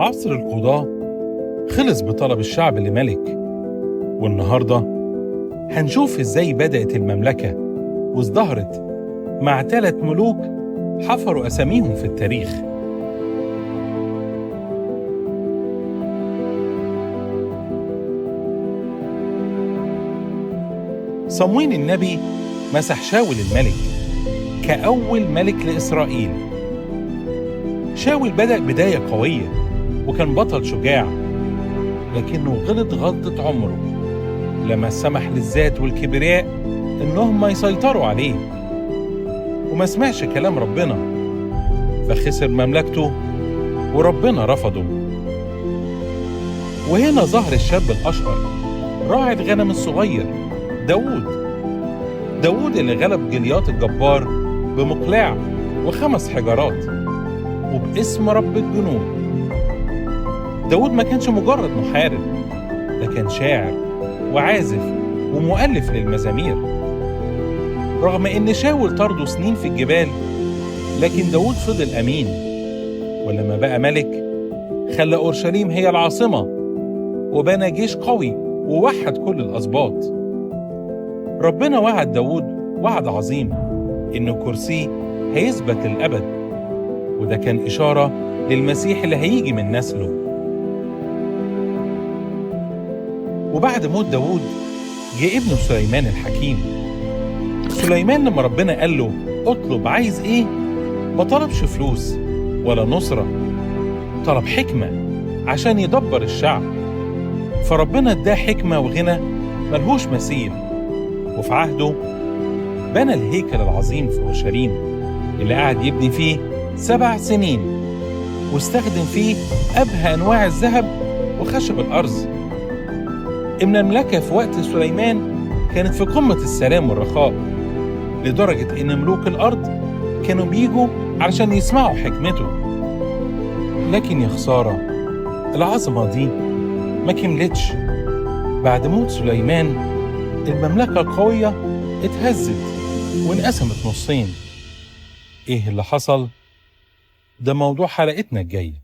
عصر القضاة خلص بطلب الشعب لملك، والنهاردة هنشوف إزاي بدأت المملكة وازدهرت مع 3 ملوك حفروا أساميهم في التاريخ. صموئيل النبي مسح شاول الملك كأول ملك لإسرائيل. شاول بدأ بداية قوية وكان بطل شجاع، لكنه غلط غلطة عمره لما سمح للذات والكبرياء إنهم يسيطروا عليه، وما سمعش كلام ربنا فخسر مملكته وربنا رفضه. وهنا ظهر الشاب الأشقر راعي الغنم الصغير داود اللي غلب جليات الجبار بمقلاع و5 حجارات وباسم رب الجنود. داود ما كانش مجرد محارب، ده كان شاعر وعازف ومؤلف للمزامير. رغم ان شاول طرده سنين في الجبال، لكن داود فضل امين، ولما بقى ملك خلى اورشليم هي العاصمة وبنى جيش قوي ووحد كل الاسباط. ربنا وعد داود وعد عظيم إن كرسيه هيثبت للأبد، وده كان إشارة للمسيح اللي هيجي من نسله. وبعد موت داود جه ابنه سليمان الحكيم. سليمان لما ربنا قال له اطلب عايز ايه، ما طلبش فلوس ولا نصرة، طلب حكمة عشان يدبر الشعب. فربنا اداه حكمة وغنى ملهوش مثيل، وفي عهده بنى الهيكل العظيم في اورشليم اللي قعد يبني فيه 7 سنين، واستخدم فيه أبهى أنواع الذهب وخشب الأرز. المملكة في وقت سليمان كانت في قمة السلام والرخاء، لدرجة إن ملوك الأرض كانوا بيجوا علشان يسمعوا حكمته. لكن يا خسارة، العظمة دي ما كملتش. بعد موت سليمان المملكة القوية اتهزت وانقسمت نصين. ايه اللي حصل؟ ده موضوع حلقتنا الجاية.